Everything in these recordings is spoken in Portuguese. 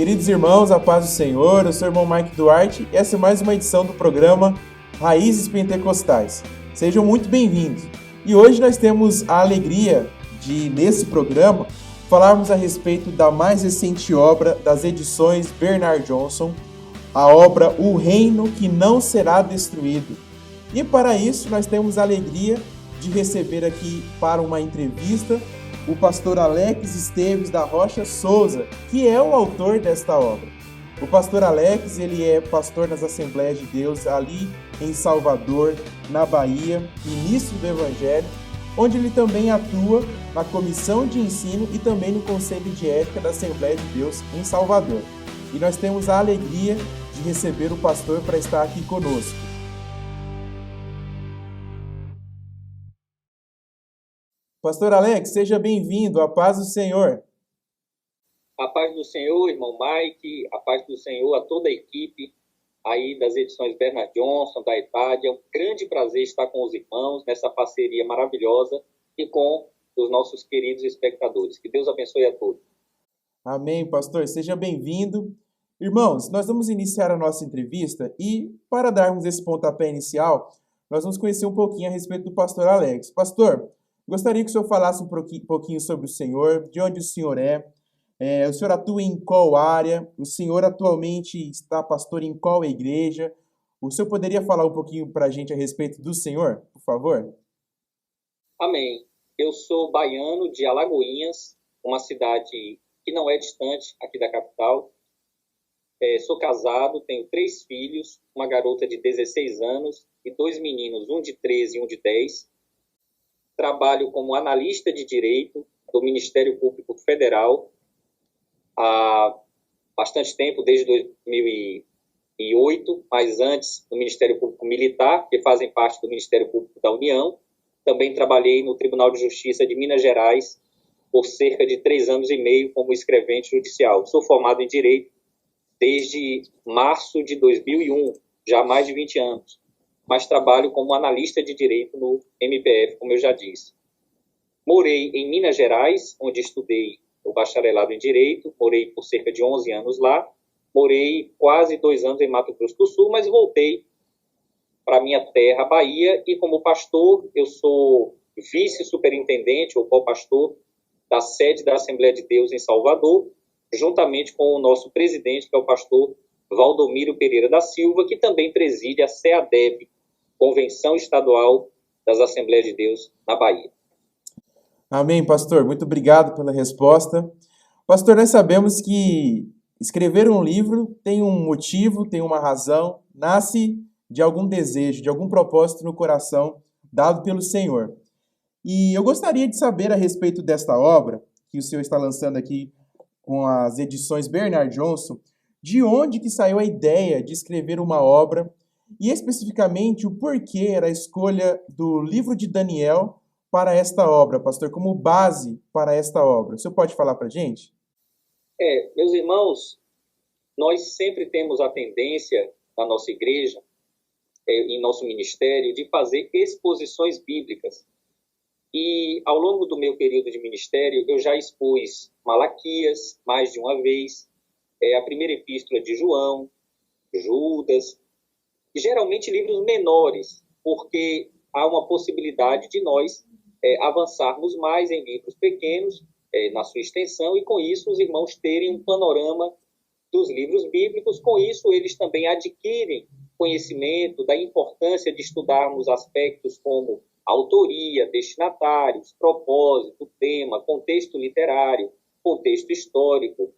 Queridos irmãos, a paz do Senhor, eu sou o irmão Mike Duarte e essa é mais uma edição do programa Raízes Pentecostais. Sejam muito bem-vindos. E hoje nós temos a alegria de, nesse programa, falarmos a respeito da mais recente obra das edições Bernard Johnson, a obra O Reino que Não Será Destruído. E para isso nós temos a alegria de receber aqui para uma entrevista o pastor Alex Esteves da Rocha Souza, que é o autor desta obra. O pastor Alex, ele é pastor nas Assembleias de Deus ali em Salvador, na Bahia, ministro do Evangelho, onde ele também atua na comissão de ensino e também no Conselho de Ética da Assembleia de Deus em Salvador. E nós temos a alegria de receber o pastor para estar aqui conosco. Pastor Alex, seja bem-vindo, a paz do Senhor. A paz do Senhor, irmão Mike, a paz do Senhor a toda a equipe aí das edições Bernard Johnson, da EPAD. É um grande prazer estar com os irmãos nessa parceria maravilhosa e com os nossos queridos espectadores. Que Deus abençoe a todos. Amém, pastor, seja bem-vindo. Irmãos, nós vamos iniciar a nossa entrevista e, para darmos esse pontapé inicial, nós vamos conhecer um pouquinho a respeito do pastor Alex. Pastor, gostaria que o senhor falasse um pouquinho sobre o senhor, de onde o senhor é. O senhor atua em qual área? O senhor atualmente está pastor em qual igreja? O senhor poderia falar um pouquinho para a gente a respeito do senhor, por favor? Amém. Eu sou baiano de Alagoinhas, uma cidade que não é distante aqui da capital. Sou casado, tenho 3 filhos, uma garota de 16 anos e 2 meninos, um de 13 e um de 10. Trabalho como analista de direito do Ministério Público Federal há bastante tempo, desde 2008, mas antes no Ministério Público Militar, que fazem parte do Ministério Público da União. Também trabalhei no Tribunal de Justiça de Minas Gerais por cerca de 3 anos e meio como escrevente judicial. Sou formado em Direito desde março de 2001, já há mais de 20 anos. Mas trabalho como analista de direito no MPF, como eu já disse. Morei em Minas Gerais, onde estudei o bacharelado em Direito, morei por cerca de 11 anos lá, morei quase 2 anos em Mato Grosso do Sul, mas voltei para minha terra, Bahia, e como pastor, eu sou vice-superintendente ou co-pastor da sede da Assembleia de Deus em Salvador, juntamente com o nosso presidente, que é o pastor Valdomiro Pereira da Silva, que também preside a CEADEB, Convenção Estadual das Assembleias de Deus na Bahia. Amém, pastor. Muito obrigado pela resposta. Pastor, nós sabemos que escrever um livro tem um motivo, tem uma razão, nasce de algum desejo, de algum propósito no coração dado pelo Senhor. E eu gostaria de saber a respeito desta obra que o senhor está lançando aqui com as edições Bernard Johnson, de onde que saiu a ideia de escrever uma obra e especificamente o porquê era a escolha do livro de Daniel para esta obra, pastor, como base para esta obra. O senhor pode falar para a gente? Meus irmãos, nós sempre temos a tendência na nossa igreja, em nosso ministério, de fazer exposições bíblicas. E ao longo do meu período de ministério, eu já expus Malaquias mais de uma vez, a primeira epístola de João, Judas, geralmente livros menores, porque há uma possibilidade de nós avançarmos mais em livros pequenos, na sua extensão, e com isso os irmãos terem um panorama dos livros bíblicos. Com isso, eles também adquirem conhecimento da importância de estudarmos aspectos como autoria, destinatários, propósito, tema, contexto literário, contexto histórico,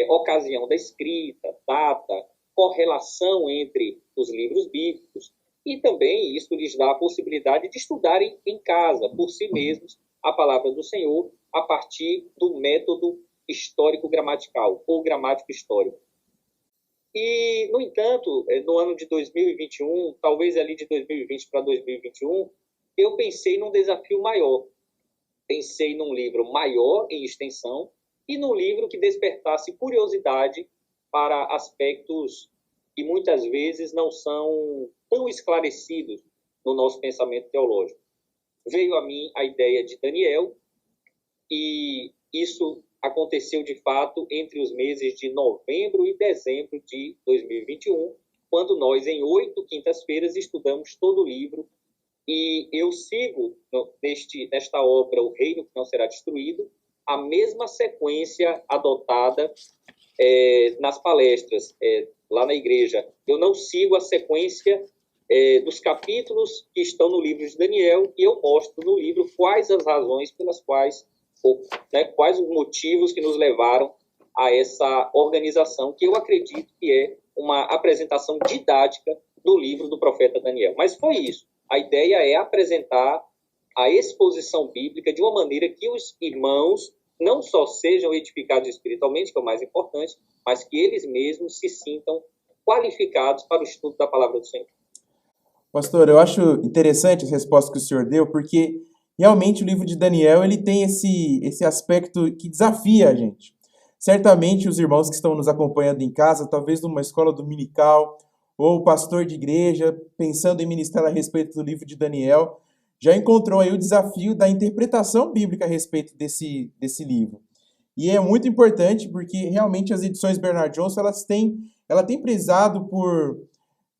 ocasião da escrita, data, correlação entre os livros bíblicos. E também isso lhes dá a possibilidade de estudarem em casa, por si mesmos, a palavra do Senhor a partir do método histórico-gramatical, ou gramático-histórico. E, no entanto, no ano de 2021, talvez ali de 2020 para 2021, eu pensei num desafio maior. Pensei num livro maior em extensão e num livro que despertasse curiosidade para aspectos que muitas vezes não são tão esclarecidos no nosso pensamento teológico. Veio a mim a ideia de Daniel, e isso aconteceu de fato entre os meses de novembro e dezembro de 2021, quando nós, em 8 quintas-feiras, estudamos todo o livro. E eu sigo nesta obra, O Reino que Não Será Destruído, a mesma sequência adotada nas palestras lá na igreja. Eu não sigo a sequência dos capítulos que estão no livro de Daniel, e eu mostro no livro quais as razões pelas quais, quais os motivos que nos levaram a essa organização, que eu acredito que é uma apresentação didática do livro do profeta Daniel. Mas foi isso. A ideia é apresentar a exposição bíblica de uma maneira que os irmãos não só sejam edificados espiritualmente, que é o mais importante, mas que eles mesmos se sintam qualificados para o estudo da palavra do Senhor. Pastor, eu acho interessante as respostas que o senhor deu, porque realmente o livro de Daniel ele tem esse aspecto que desafia a gente. Certamente os irmãos que estão nos acompanhando em casa, talvez numa escola dominical, ou o pastor de igreja, pensando em ministrar a respeito do livro de Daniel, já encontrou aí o desafio da interpretação bíblica a respeito desse livro. E é muito importante porque realmente as edições Bernard Johnson ela tem prezado por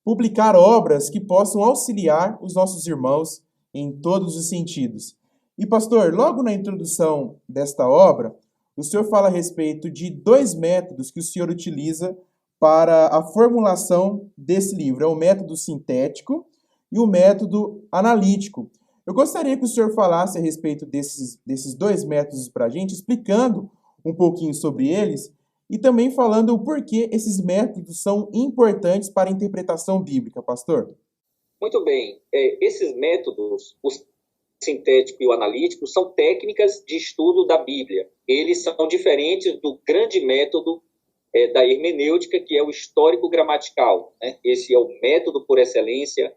publicar obras que possam auxiliar os nossos irmãos em todos os sentidos. E pastor, logo na introdução desta obra, o senhor fala a respeito de 2 métodos que o senhor utiliza para a formulação desse livro. É o método sintético e o método analítico. Eu gostaria que o senhor falasse a respeito desses 2 métodos para a gente, explicando um pouquinho sobre eles e também falando o porquê esses métodos são importantes para a interpretação bíblica, pastor. Muito bem. Esses métodos, o sintético e o analítico, são técnicas de estudo da Bíblia. Eles são diferentes do grande método da hermenêutica, que é o histórico-gramatical. Né? Esse é o método por excelência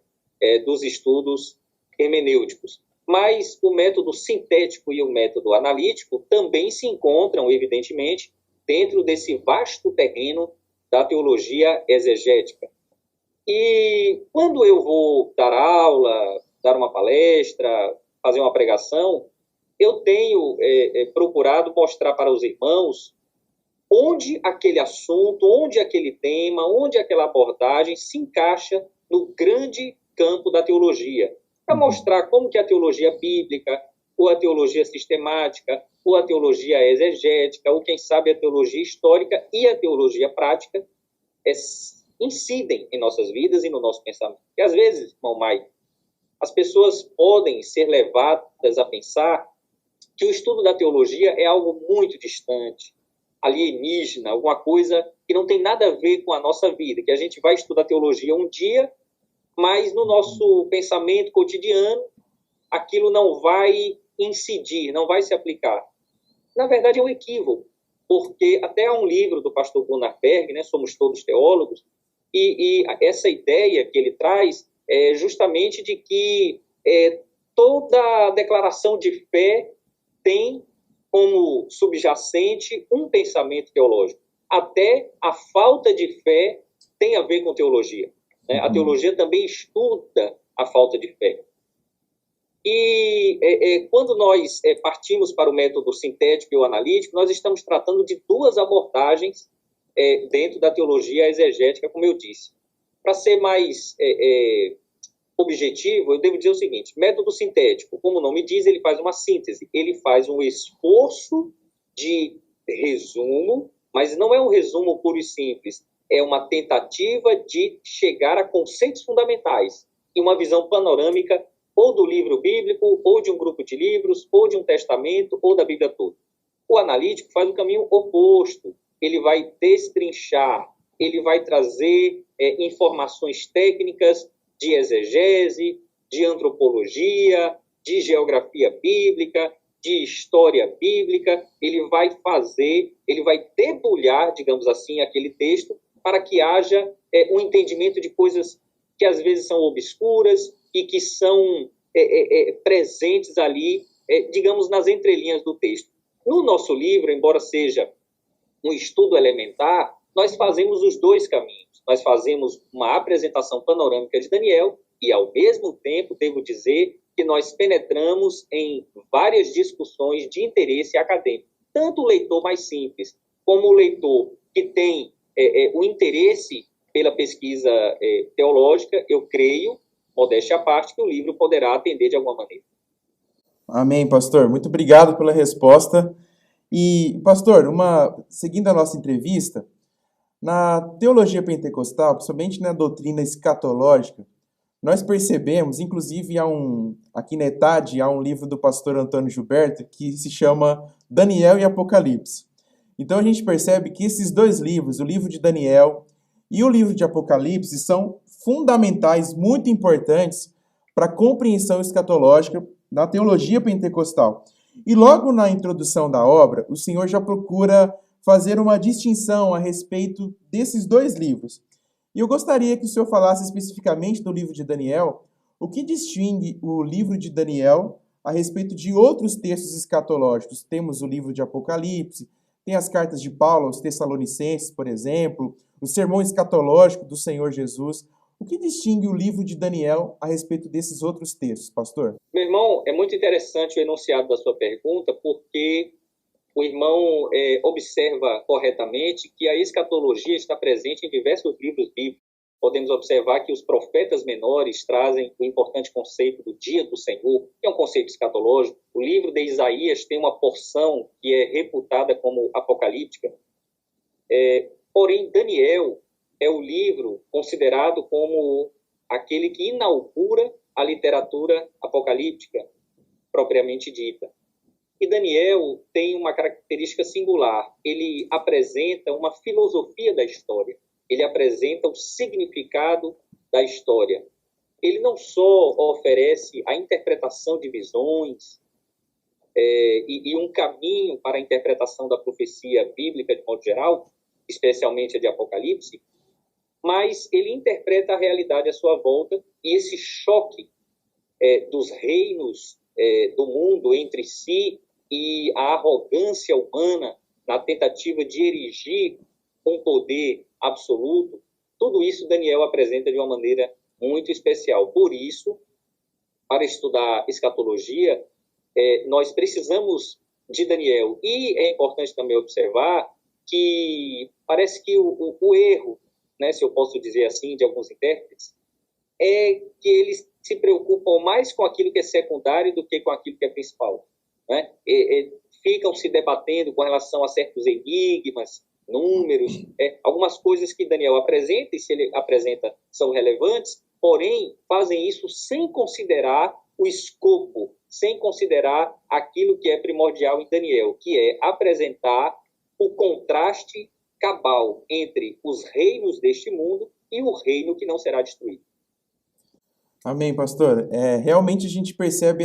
dos estudos hermenêuticos. Mas o método sintético e o método analítico também se encontram, evidentemente, dentro desse vasto terreno da teologia exegética. E quando eu vou dar aula, dar uma palestra, fazer uma pregação, eu tenho procurado mostrar para os irmãos onde aquele assunto, onde aquele tema, onde aquela abordagem se encaixa no grande campo da teologia, para mostrar como que a teologia bíblica, ou a teologia sistemática, ou a teologia exegética, ou quem sabe a teologia histórica e a teologia prática incidem em nossas vidas e no nosso pensamento. E às vezes, irmão Mike, as pessoas podem ser levadas a pensar que o estudo da teologia é algo muito distante, alienígena, alguma coisa que não tem nada a ver com a nossa vida, que a gente vai estudar teologia um dia, mas no nosso pensamento cotidiano aquilo não vai incidir, não vai se aplicar. Na verdade é um equívoco, porque até há um livro do pastor Gunnar Berg, né, Somos Todos Teólogos, e essa ideia que ele traz é justamente de que toda declaração de fé tem como subjacente um pensamento teológico. Até a falta de fé tem a ver com teologia. Né? A teologia também estuda a falta de fé. E quando nós partimos para o método sintético e o analítico, nós estamos tratando de 2 abordagens dentro da teologia exegética, como eu disse. Para ser mais objetivo, eu devo dizer o seguinte: método sintético, como o nome diz, ele faz uma síntese, ele faz um esforço de resumo, mas não é um resumo puro e simples, é uma tentativa de chegar a conceitos fundamentais e uma visão panorâmica ou do livro bíblico, ou de um grupo de livros, ou de um testamento, ou da Bíblia toda. O analítico faz o caminho oposto, ele vai destrinchar, ele vai trazer informações técnicas de exegese, de antropologia, de geografia bíblica, de história bíblica, ele vai debulhar, digamos assim, aquele texto para que haja um entendimento de coisas que às vezes são obscuras e que são presentes ali, digamos, nas entrelinhas do texto. No nosso livro, embora seja um estudo elementar, nós fazemos os 2 caminhos. Nós fazemos uma apresentação panorâmica de Daniel e, ao mesmo tempo, devo dizer que nós penetramos em várias discussões de interesse acadêmico. tanto o leitor mais simples, como o leitor que tem o interesse pela pesquisa teológica, eu creio, modéstia à parte, que o livro poderá atender de alguma maneira. Amém, pastor. Muito obrigado pela resposta. E, pastor, seguindo a nossa entrevista, na teologia pentecostal, principalmente na doutrina escatológica, nós percebemos, inclusive aqui na ETAD, há um livro do pastor Antônio Gilberto que se chama Daniel e Apocalipse. Então a gente percebe que esses dois livros, o livro de Daniel e o livro de Apocalipse, são fundamentais, muito importantes para a compreensão escatológica da teologia pentecostal. E logo na introdução da obra, o Senhor já procura fazer uma distinção a respeito desses dois livros. E eu gostaria que o senhor falasse especificamente do livro de Daniel, o que distingue o livro de Daniel a respeito de outros textos escatológicos. Temos o livro de Apocalipse, tem as cartas de Paulo aos Tessalonicenses, por exemplo, o sermão escatológico do Senhor Jesus. O que distingue o livro de Daniel a respeito desses outros textos, pastor? Meu irmão, é muito interessante o enunciado da sua pergunta, porque o irmão observa corretamente que a escatologia está presente em diversos livros bíblicos. Podemos observar que os profetas menores trazem o importante conceito do dia do Senhor, que é um conceito escatológico. O livro de Isaías tem uma porção que é reputada como apocalíptica. Porém, Daniel é o livro considerado como aquele que inaugura a literatura apocalíptica, propriamente dita. E Daniel tem uma característica singular. Ele apresenta uma filosofia da história. Ele apresenta o significado da história. Ele não só oferece a interpretação de visões e um caminho para a interpretação da profecia bíblica de modo geral, especialmente a de Apocalipse, mas ele interpreta a realidade à sua volta e esse choque dos reinos do mundo entre si e a arrogância humana na tentativa de erigir um poder absoluto, tudo isso Daniel apresenta de uma maneira muito especial. Por isso, para estudar escatologia, nós precisamos de Daniel. E é importante também observar que parece que o erro, né, se eu posso dizer assim, de alguns intérpretes, é que eles se preocupam mais com aquilo que é secundário do que com aquilo que é principal. Né? Ficam se debatendo com relação a certos enigmas, números, algumas coisas que Daniel apresenta, e se ele apresenta são relevantes, porém fazem isso sem considerar o escopo, sem considerar aquilo que é primordial em Daniel, que é apresentar o contraste cabal entre os reinos deste mundo e o reino que não será destruído. Amém, pastor. Realmente a gente percebe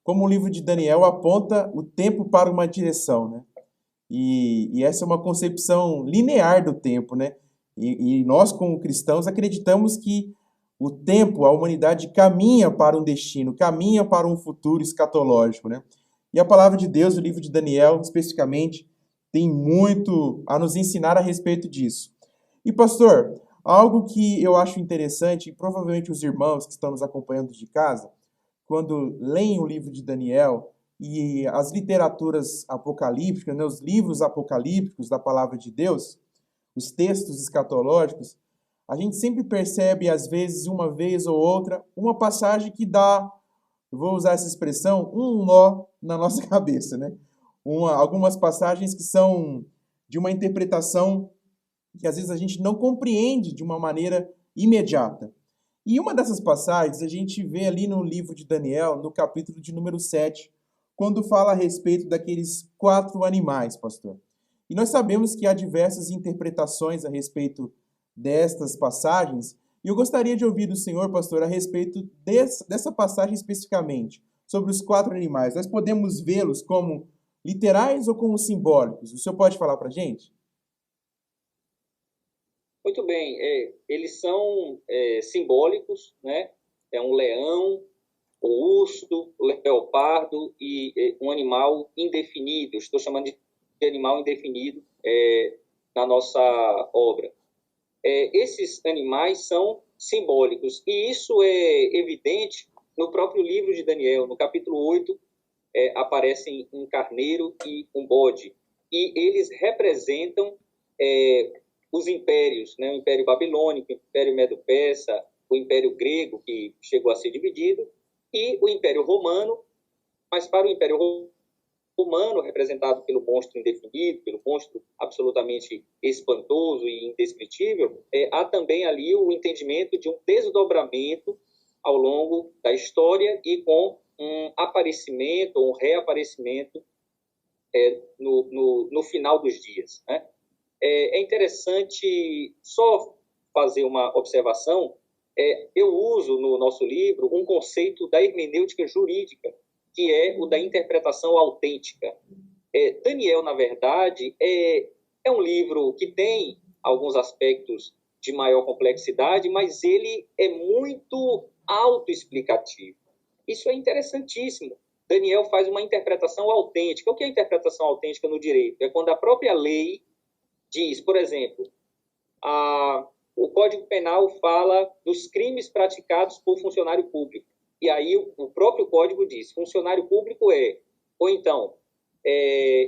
como o livro de Daniel aponta o tempo para uma direção, né? E essa é uma concepção linear do tempo, né? E nós, como cristãos, acreditamos que o tempo, a humanidade caminha para um destino, caminha para um futuro escatológico, né? E a palavra de Deus, o livro de Daniel, especificamente, tem muito a nos ensinar a respeito disso. E, pastor, algo que eu acho interessante, e provavelmente os irmãos que estão nos acompanhando de casa, quando leem o livro de Daniel e as literaturas apocalípticas, né, os livros apocalípticos da palavra de Deus, os textos escatológicos, a gente sempre percebe, às vezes, uma vez ou outra, uma passagem que dá, vou usar essa expressão, um nó na nossa cabeça, né? Algumas passagens que são de uma interpretação que às vezes a gente não compreende de uma maneira imediata. E uma dessas passagens a gente vê ali no livro de Daniel, no capítulo de número 7, quando fala a respeito daqueles 4 animais, pastor. E nós sabemos que há diversas interpretações a respeito destas passagens, e eu gostaria de ouvir do senhor, pastor, a respeito dessa passagem especificamente, sobre os 4 animais. Nós podemos vê-los como literais ou como simbólicos? O senhor pode falar para a gente? Muito bem, eles são simbólicos, né? É um leão, o urso, o leopardo e um animal indefinido. Estou chamando de animal indefinido na nossa obra. Esses animais são simbólicos e isso é evidente no próprio livro de Daniel, no capítulo 8, aparecem um carneiro e um bode. E eles representam os impérios, né? O Império Babilônico, o Império Medo-Persa, o Império Grego, que chegou a ser dividido, e o Império Romano. Mas para o Império Romano, representado pelo monstro indefinido, pelo monstro absolutamente espantoso e indescritível, há também ali o entendimento de um desdobramento ao longo da história e com um aparecimento, um reaparecimento no final dos dias, né? É interessante só fazer uma observação. Eu uso no nosso livro um conceito da hermenêutica jurídica, que é o da interpretação autêntica. Daniel, na verdade, é um livro que tem alguns aspectos de maior complexidade, mas ele é muito autoexplicativo. Isso é interessantíssimo. Daniel faz uma interpretação autêntica. O que é interpretação autêntica no direito? É quando a própria lei diz, por exemplo, o Código Penal fala dos crimes praticados por funcionário público. E aí o próprio Código diz, funcionário público ou então,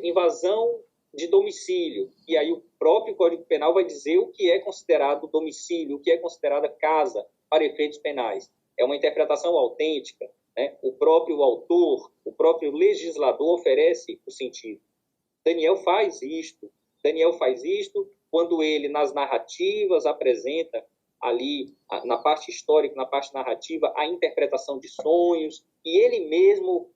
invasão de domicílio. E aí o próprio Código Penal vai dizer o que é considerado domicílio, o que é considerada casa para efeitos penais. É uma interpretação autêntica, né? O próprio autor, o próprio legislador oferece o sentido. Daniel faz isto quando ele, nas narrativas, apresenta ali, na parte histórica, na parte narrativa, a interpretação de sonhos, e ele mesmo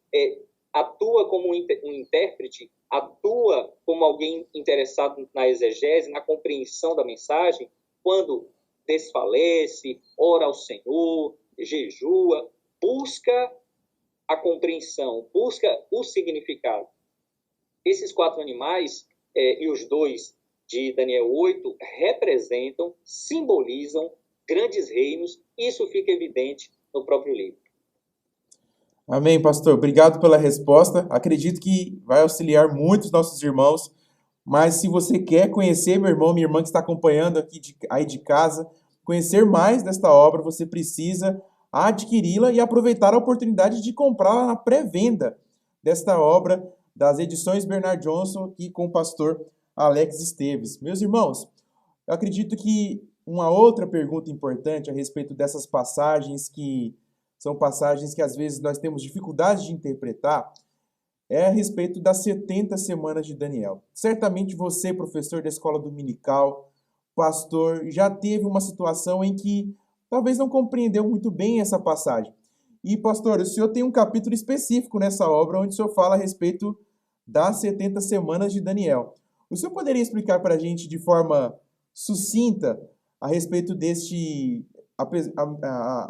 atua como um intérprete, atua como alguém interessado na exegese, na compreensão da mensagem, quando desfalece, ora ao Senhor, jejua, busca a compreensão, busca o significado. Esses 4 animais e os 2 de Daniel 8 representam, simbolizam grandes reinos, e isso fica evidente no próprio livro. Amém, pastor. Obrigado pela resposta. Acredito que vai auxiliar muito os nossos irmãos, mas se você quer conhecer, meu irmão, minha irmã que está acompanhando aqui aí de casa, conhecer mais desta obra, você precisa adquiri-la e aproveitar a oportunidade de comprá-la na pré-venda desta obra das edições Bernard Johnson aqui com o pastor Alex Esteves. Meus irmãos, eu acredito que uma outra pergunta importante a respeito dessas passagens, que são passagens que às vezes nós temos dificuldade de interpretar, é a respeito das 70 semanas de Daniel. Certamente você, professor da escola dominical, pastor, já teve uma situação em que talvez não compreendeu muito bem essa passagem. E, pastor, o senhor tem um capítulo específico nessa obra onde o senhor fala a respeito das 70 semanas de Daniel. O senhor poderia explicar para a gente de forma sucinta a respeito deste...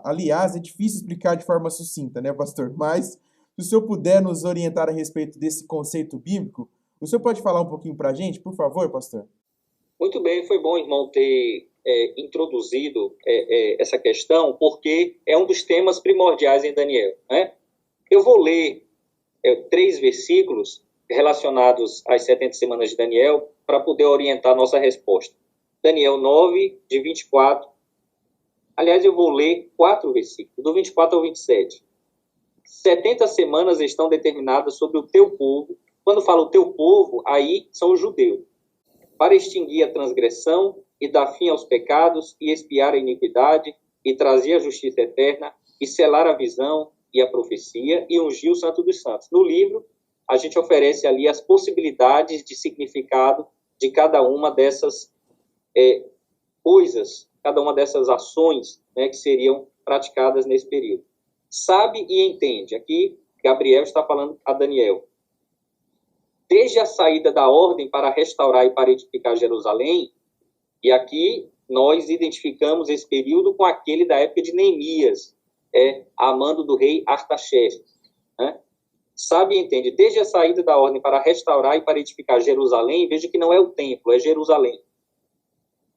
Aliás, é difícil explicar de forma sucinta, né, pastor? Mas, se o senhor puder nos orientar a respeito desse conceito bíblico, o senhor pode falar um pouquinho para a gente, por favor, pastor? Muito bem, foi bom, irmão, ter introduzido essa questão, porque é um dos temas primordiais em Daniel, né? Eu vou ler 3 versículos relacionados às 70 semanas de Daniel para poder orientar a nossa resposta. Daniel 9, de 24. Aliás, eu vou ler 4 versículos, do 24 ao 27. 70 semanas estão determinadas sobre o teu povo. Quando fala o teu povo, aí são os judeus. Para extinguir a transgressão e dar fim aos pecados e expiar a iniquidade e trazer a justiça eterna e selar a visão e a profecia e ungir o Santo dos Santos. No livro, a gente oferece ali as possibilidades de significado de cada uma dessas coisas, cada uma dessas ações, né, que seriam praticadas nesse período. Sabe e entende. Aqui, Gabriel está falando a Daniel. Desde a saída da ordem para restaurar e para edificar Jerusalém, e aqui nós identificamos esse período com aquele da época de Neemias, a mando do rei Artaxerxes, né? Sabe e entende. Desde a saída da ordem para restaurar e para edificar Jerusalém, veja que não é o templo, é Jerusalém.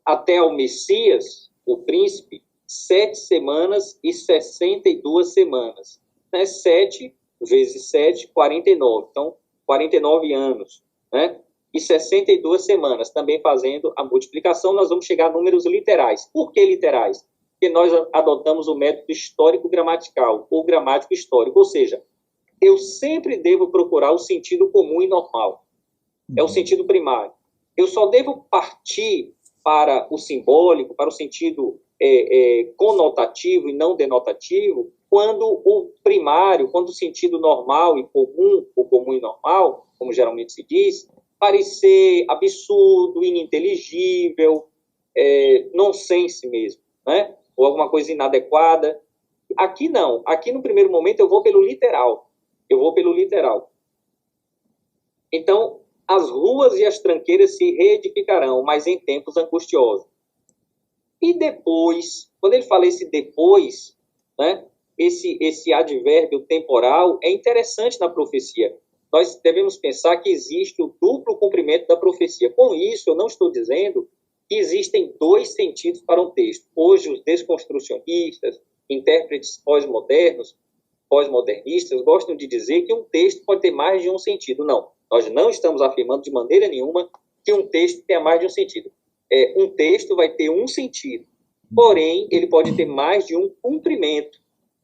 Até ao Messias, o príncipe, 7 semanas e 62 semanas. 7 vezes 7, 49. Então, 49 anos, né? E 62 semanas, também fazendo a multiplicação, nós vamos chegar a números literais. Por que literais? Porque nós adotamos o método histórico-gramatical, ou gramático-histórico, ou seja, eu sempre devo procurar o sentido comum e normal. É o sentido primário. Eu só devo partir para o simbólico, para o sentido conotativo e não denotativo, quando o primário, quando o sentido normal e comum, ou comum e normal, como geralmente se diz, parecer absurdo, ininteligível, nonsense mesmo, né? Ou alguma coisa inadequada. Aqui não. Aqui, no primeiro momento, eu vou pelo literal. Então, as ruas e as tranqueiras se reedificarão, mas em tempos angustiosos. E depois, quando ele fala esse depois, né, esse advérbio temporal é interessante na profecia. Nós devemos pensar que existe o duplo cumprimento da profecia. Com isso, eu não estou dizendo que existem dois sentidos para um texto. Hoje, os desconstrucionistas, intérpretes pós-modernistas, gostam de dizer que um texto pode ter mais de um sentido. Não, nós não estamos afirmando de maneira nenhuma que um texto tenha mais de um sentido. Um texto vai ter um sentido, porém, ele pode ter mais de um cumprimento.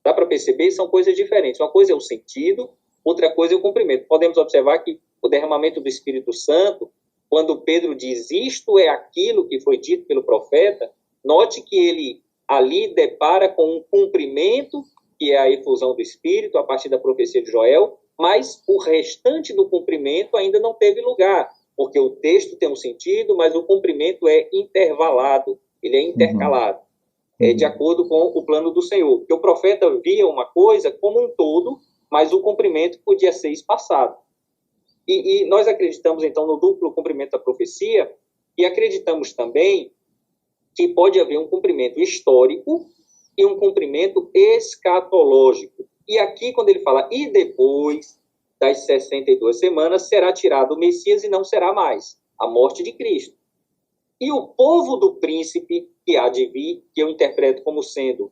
Dá para perceber? São coisas diferentes. Uma coisa é o sentido, outra coisa é o cumprimento. Podemos observar que o derramamento do Espírito Santo, quando Pedro diz isto é aquilo que foi dito pelo profeta, note que ele ali depara com um cumprimento, que é a efusão do Espírito, a partir da profecia de Joel, mas o restante do cumprimento ainda não teve lugar, porque o texto tem um sentido, mas o cumprimento é intervalado, ele é intercalado, de acordo com o plano do Senhor. Porque o profeta via uma coisa como um todo, mas o cumprimento podia ser espaçado. E nós acreditamos, então, no duplo cumprimento da profecia, e acreditamos também que pode haver um cumprimento histórico e um cumprimento escatológico. E aqui, quando ele fala, e depois das 62 semanas, será tirado o Messias e não será mais a morte de Cristo. E o povo do príncipe que há de vir, que eu interpreto como sendo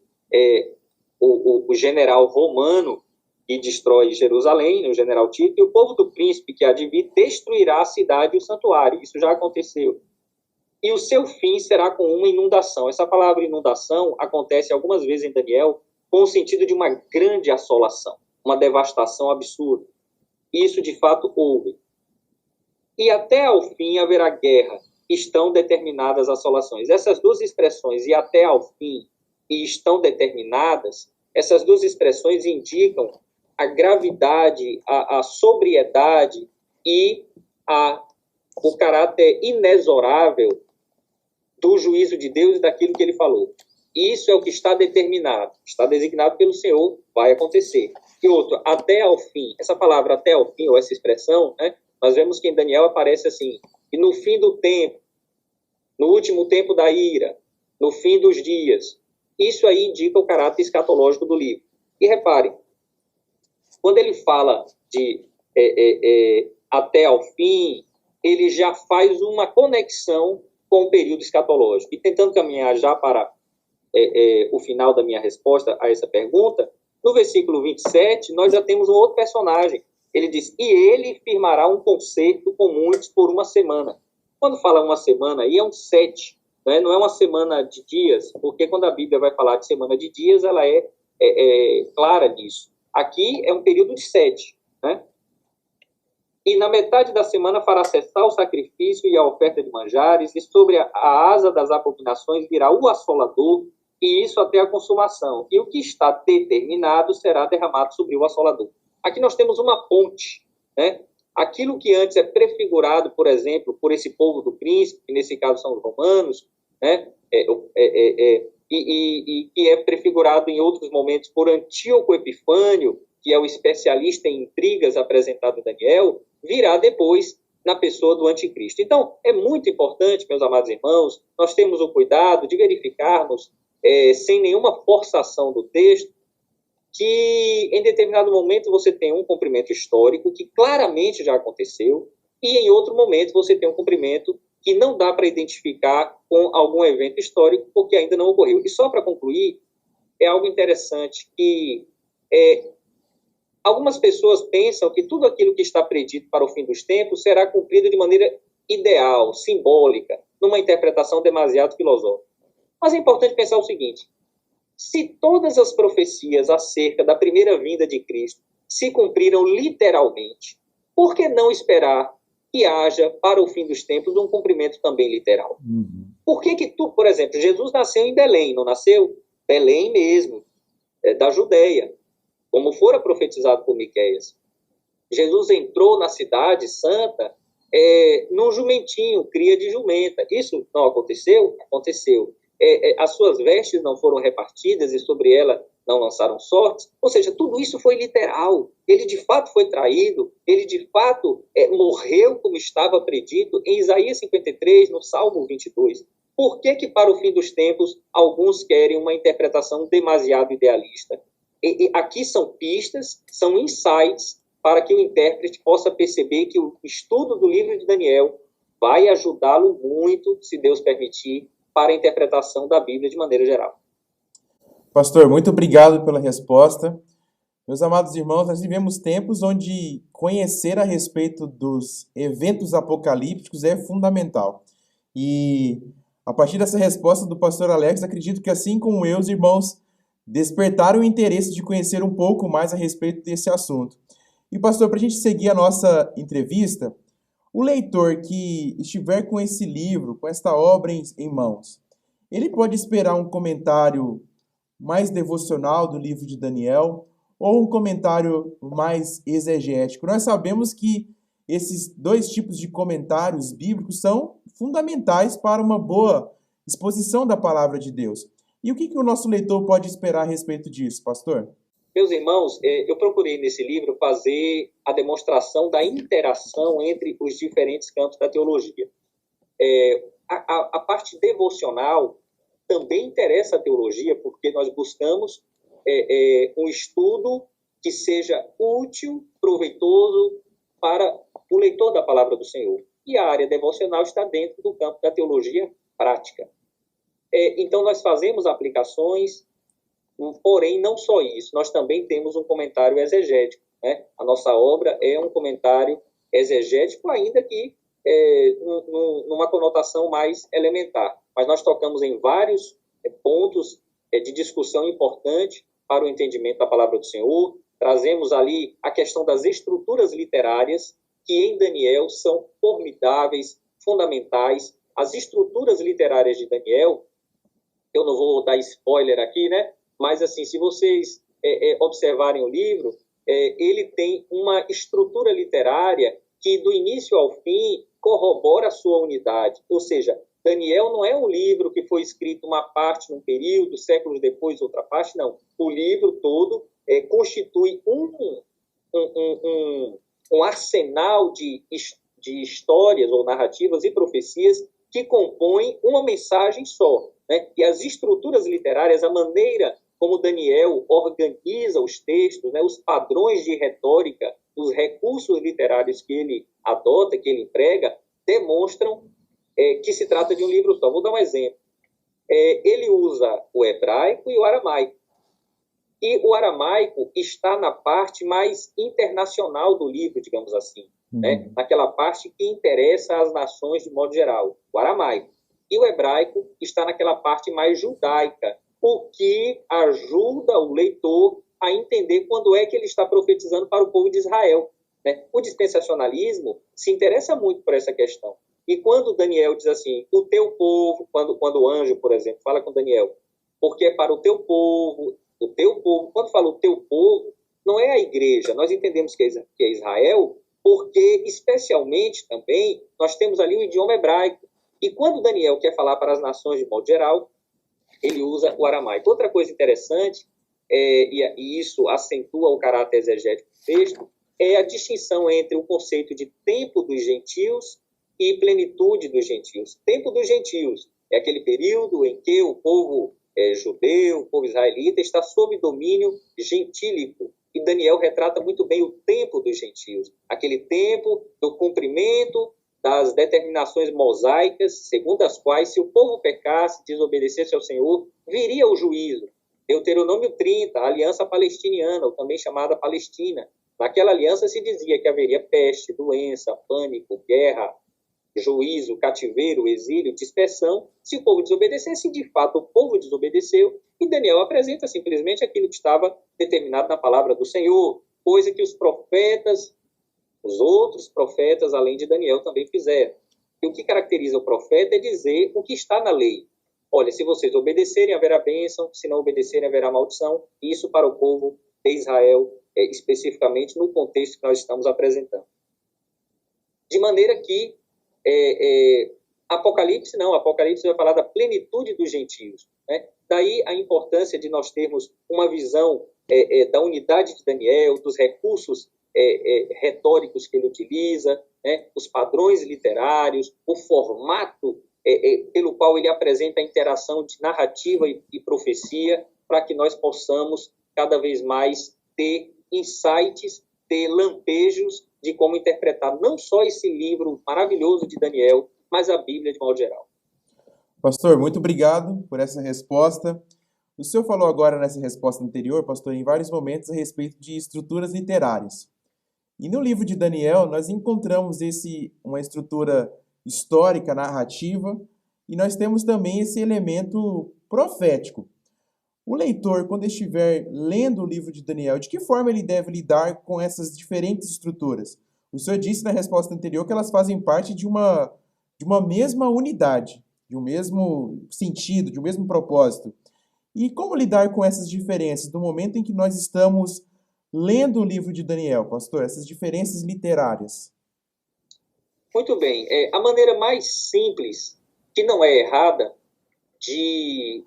o general romano que destrói Jerusalém, o general Tito, e o povo do príncipe que há de vir destruirá a cidade e o santuário. Isso já aconteceu. E o seu fim será com uma inundação. Essa palavra inundação acontece algumas vezes em Daniel com o sentido de uma grande assolação, uma devastação absurda. E isso, de fato, houve. E até ao fim haverá guerra. Estão determinadas assolações. Essas duas expressões, e até ao fim, e estão determinadas, essas duas expressões indicam a gravidade, a sobriedade e o caráter inexorável do juízo de Deus e daquilo que ele falou. Isso é o que está determinado, está designado pelo Senhor, vai acontecer. E outro, até ao fim. Essa palavra até ao fim, ou essa expressão, né, nós vemos que em Daniel aparece assim, e no fim do tempo, no último tempo da ira, no fim dos dias. Isso aí indica o caráter escatológico do livro. E reparem, quando ele fala de até ao fim, ele já faz uma conexão com o período escatológico. E tentando caminhar já para o final da minha resposta a essa pergunta, no versículo 27, nós já temos um outro personagem. Ele diz, e ele firmará um concerto com muitos por uma semana. Quando fala uma semana, aí é um 7, né? Não é uma semana de dias, porque quando a Bíblia vai falar de semana de dias, ela é clara nisso. Aqui é um período de 7, né? E na metade da semana fará cessar o sacrifício e a oferta de manjares, e sobre a asa das abominações virá o assolador, e isso até a consumação. E o que está determinado será derramado sobre o assolador. Aqui nós temos uma ponte, né? Aquilo que antes é prefigurado, por exemplo, por esse povo do príncipe, que nesse caso são os romanos, né? E que é prefigurado em outros momentos por Antíoco Epifânio, que é o especialista em intrigas apresentado em Daniel, virá depois na pessoa do anticristo. Então, é muito importante, meus amados irmãos, nós temos o cuidado de verificarmos, sem nenhuma forçação do texto, que em determinado momento você tem um cumprimento histórico que claramente já aconteceu, e em outro momento você tem um cumprimento que não dá para identificar com algum evento histórico porque ainda não ocorreu. E só para concluir, é algo interessante que algumas pessoas pensam que tudo aquilo que está predito para o fim dos tempos será cumprido de maneira ideal, simbólica, numa interpretação demasiado filosófica. Mas é importante pensar o seguinte, se todas as profecias acerca da primeira vinda de Cristo se cumpriram literalmente, por que não esperar que haja, para o fim dos tempos, um cumprimento também literal? Por que por exemplo, Jesus nasceu em Belém, não nasceu? Belém mesmo, da Judéia, como fora profetizado por Miqueias. Jesus entrou na cidade santa num jumentinho, cria de jumenta. Isso não aconteceu? Aconteceu. As suas vestes não foram repartidas e sobre ela não lançaram sortes. Ou seja, tudo isso foi literal. Ele de fato foi traído, ele de fato morreu como estava predito em Isaías 53, no Salmo 22. Por que para o fim dos tempos alguns querem uma interpretação demasiado idealista? Aqui são pistas, são insights para que o intérprete possa perceber que o estudo do livro de Daniel vai ajudá-lo muito, se Deus permitir, para a interpretação da Bíblia de maneira geral. Pastor, muito obrigado pela resposta. Meus amados irmãos, nós vivemos tempos onde conhecer a respeito dos eventos apocalípticos é fundamental. E a partir dessa resposta do pastor Alex, acredito que assim como eu, os irmãos despertaram o interesse de conhecer um pouco mais a respeito desse assunto. E pastor, para a gente seguir a nossa entrevista, o leitor que estiver com esse livro, com esta obra em mãos, ele pode esperar um comentário mais devocional do livro de Daniel ou um comentário mais exegético? Nós sabemos que esses dois tipos de comentários bíblicos são fundamentais para uma boa exposição da palavra de Deus. E o que o nosso leitor pode esperar a respeito disso, pastor? Meus irmãos, eu procurei nesse livro fazer a demonstração da interação entre os diferentes campos da teologia. A parte devocional também interessa a teologia, porque nós buscamos um estudo que seja útil, proveitoso para o leitor da palavra do Senhor. E a área devocional está dentro do campo da teologia prática. Então, nós fazemos aplicações, porém, não só isso, nós também temos um comentário exegético, né? A nossa obra é um comentário exegético, ainda que numa conotação mais elementar. Mas nós tocamos em vários pontos de discussão importante para o entendimento da palavra do Senhor. Trazemos ali a questão das estruturas literárias, que em Daniel são formidáveis, fundamentais. As estruturas literárias de Daniel, eu não vou dar spoiler aqui, né? Mas, assim, se vocês observarem o livro, ele tem uma estrutura literária que, do início ao fim, corrobora a sua unidade. Ou seja, Daniel não é um livro que foi escrito uma parte num período, séculos depois outra parte, não. O livro todo constitui um arsenal de histórias ou narrativas e profecias que compõem uma mensagem só, né? E as estruturas literárias, a maneira como Daniel organiza os textos, né, os padrões de retórica, os recursos literários que ele adota, que ele emprega, demonstram que se trata de um livro só. Vou dar um exemplo. Ele usa o hebraico e o aramaico. E o aramaico está na parte mais internacional do livro, digamos assim, né? Naquela parte que interessa às nações de modo geral, o aramaico. E o hebraico está naquela parte mais judaica, o que ajuda o leitor a entender quando é que ele está profetizando para o povo de Israel, né? O dispensacionalismo se interessa muito por essa questão. E quando Daniel diz assim, o teu povo, quando o anjo, por exemplo, fala com Daniel, porque é para o teu povo, quando fala o teu povo, não é a igreja, nós entendemos que é Israel, porque especialmente também nós temos ali o idioma hebraico. E quando Daniel quer falar para as nações de modo geral, ele usa o aramaico. Outra coisa interessante, e isso acentua o caráter exegético do texto, é a distinção entre o conceito de tempo dos gentios e plenitude dos gentios. Tempo dos gentios é aquele período em que o povo judeu, o povo israelita, está sob domínio gentílico. E Daniel retrata muito bem o tempo dos gentios, aquele tempo do cumprimento das determinações mosaicas, segundo as quais, se o povo pecasse, desobedecesse ao Senhor, viria o juízo. Deuteronômio 30, a aliança palestiniana, ou também chamada Palestina. Naquela aliança se dizia que haveria peste, doença, pânico, guerra, juízo, cativeiro, exílio, dispersão, se o povo desobedecesse. De fato, o povo desobedeceu, e Daniel apresenta simplesmente aquilo que estava determinado na palavra do Senhor. coisa que os profetas, os outros profetas, além de Daniel, também fizeram. E o que caracteriza o profeta é dizer o que está na lei. Olha, se vocês obedecerem, haverá bênção, se não obedecerem, haverá maldição. Isso para o povo de Israel, especificamente no contexto que nós estamos apresentando. De maneira que Apocalipse vai falar da plenitude dos gentios, né? Daí a importância de nós termos uma visão da unidade de Daniel, dos recursos retóricos que ele utiliza, né? Os padrões literários, o formato pelo qual ele apresenta a interação de narrativa e profecia, para que nós possamos cada vez mais ter insights, ter lampejos de como interpretar não só esse livro maravilhoso de Daniel, mas a Bíblia de modo geral. Pastor, muito obrigado por essa resposta. O senhor falou agora nessa resposta anterior, pastor, em vários momentos a respeito de estruturas literárias. E no livro de Daniel nós encontramos uma estrutura histórica, narrativa, e nós temos também esse elemento profético. O leitor, quando estiver lendo o livro de Daniel, de que forma ele deve lidar com essas diferentes estruturas? O senhor disse na resposta anterior que elas fazem parte de uma mesma unidade, de um mesmo sentido, de um mesmo propósito. E como lidar com essas diferenças no momento em que nós estamos lendo o livro de Daniel, pastor? Essas diferenças literárias. Muito bem. A maneira mais simples, que não é errada, de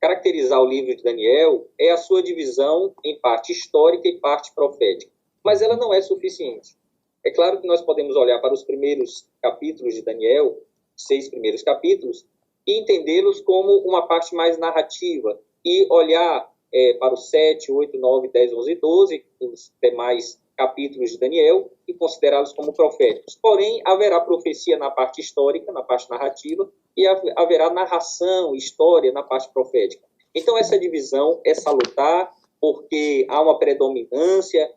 caracterizar o livro de Daniel é a sua divisão em parte histórica e parte profética. Mas ela não é suficiente. É claro que nós podemos olhar para os primeiros capítulos de Daniel, 6 primeiros capítulos, e entendê-los como uma parte mais narrativa, e olhar para os 7, 8, 9, 10, 11 e 12, os demais capítulos de Daniel, e considerá-los como proféticos. Porém, haverá profecia na parte histórica, na parte narrativa, e haverá narração, história na parte profética. Então, essa divisão é salutar, porque há uma predominância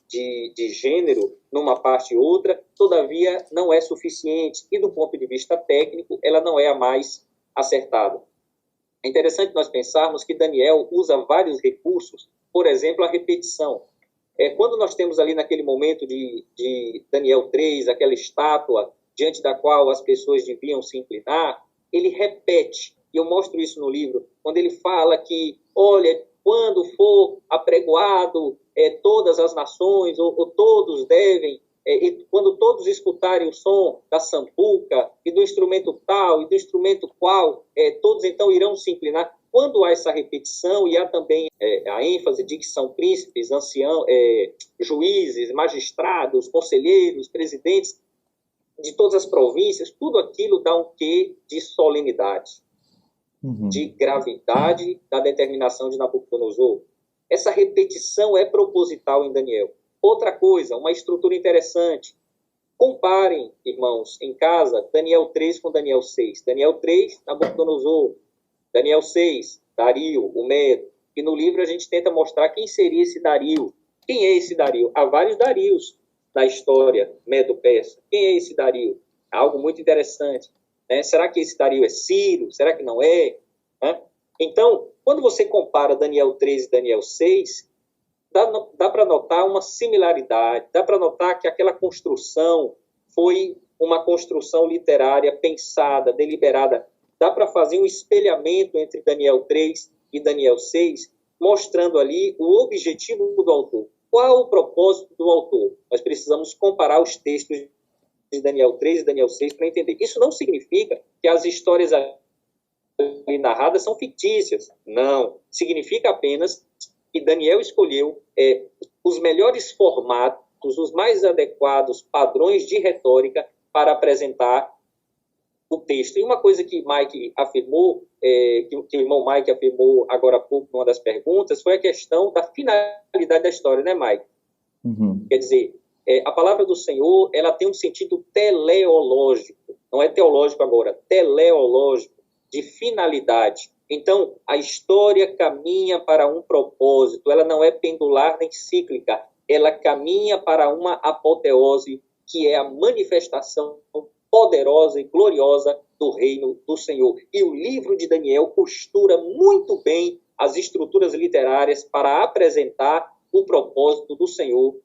de gênero numa parte e outra, todavia não é suficiente, e do ponto de vista técnico, ela não é a mais acertada. É interessante nós pensarmos que Daniel usa vários recursos, por exemplo, a repetição. Quando nós temos ali naquele momento de Daniel 3, aquela estátua diante da qual as pessoas deviam se inclinar, ele repete, e eu mostro isso no livro, quando ele fala que, olha, quando for apregoado todas as nações, ou todos devem, quando todos escutarem o som da sambuca, e do instrumento tal, e do instrumento qual, todos então irão se inclinar. Quando há essa repetição, e há também a ênfase de que são príncipes, anciãos, juízes, magistrados, conselheiros, presidentes de todas as províncias, tudo aquilo dá um quê de solenidade, de gravidade da determinação de Nabucodonosor. Essa repetição é proposital em Daniel. Outra coisa, uma estrutura interessante. Comparem, irmãos, em casa, Daniel 3 com Daniel 6. Daniel 3, Nabucodonosor. Daniel 6, Dario, o Medo. E no livro a gente tenta mostrar quem seria esse Dario. Quem é esse Dario? Há vários Darios na história Medo-Persa. Quem é esse Dario? Algo muito interessante. Né? Será que esse Dario é Ciro? Será que não é? Então, quando você compara Daniel 3 e Daniel 6, dá para notar uma similaridade, dá para notar que aquela construção foi uma construção literária pensada, deliberada. Dá para fazer um espelhamento entre Daniel 3 e Daniel 6, mostrando ali o objetivo do autor. Qual o propósito do autor? Nós precisamos comparar os textos de Daniel 3 e Daniel 6 para entender. Isso não significa que as histórias ali narradas são fictícias. Não. Significa apenas que Daniel escolheu os melhores formatos, os mais adequados padrões de retórica para apresentar o texto. E uma coisa que Mike afirmou, que o irmão Mike afirmou agora há pouco numa das perguntas, foi a questão da finalidade da história, né, Mike? Quer dizer, a palavra do Senhor, ela tem um sentido teleológico, não é teológico agora, teleológico, de finalidade. Então, a história caminha para um propósito, ela não é pendular nem cíclica, ela caminha para uma apoteose, que é a manifestação poderosa e gloriosa do reino do Senhor. E o livro de Daniel costura muito bem as estruturas literárias para apresentar o propósito do Senhor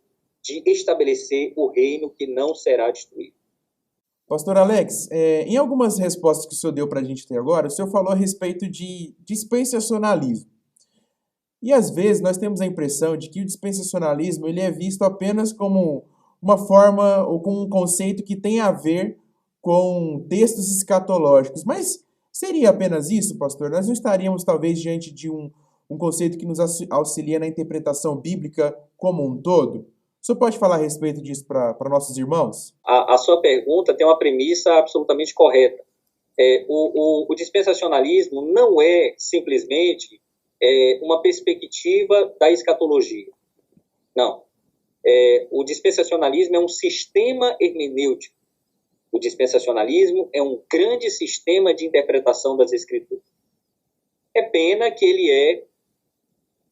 de estabelecer o reino que não será destruído. Pastor Alex, em algumas respostas que o senhor deu para a gente até agora, o senhor falou a respeito de dispensacionalismo. E às vezes nós temos a impressão de que o dispensacionalismo ele é visto apenas como uma forma ou como um conceito que tem a ver com textos escatológicos. Mas seria apenas isso, pastor? Nós não estaríamos talvez diante de um conceito que nos auxilia na interpretação bíblica como um todo? O senhor pode falar a respeito disso para nossos irmãos? A sua pergunta tem uma premissa absolutamente correta. O dispensacionalismo não é simplesmente uma perspectiva da escatologia. Não. O dispensacionalismo é um sistema hermenêutico. O dispensacionalismo é um grande sistema de interpretação das Escrituras. É pena que ele é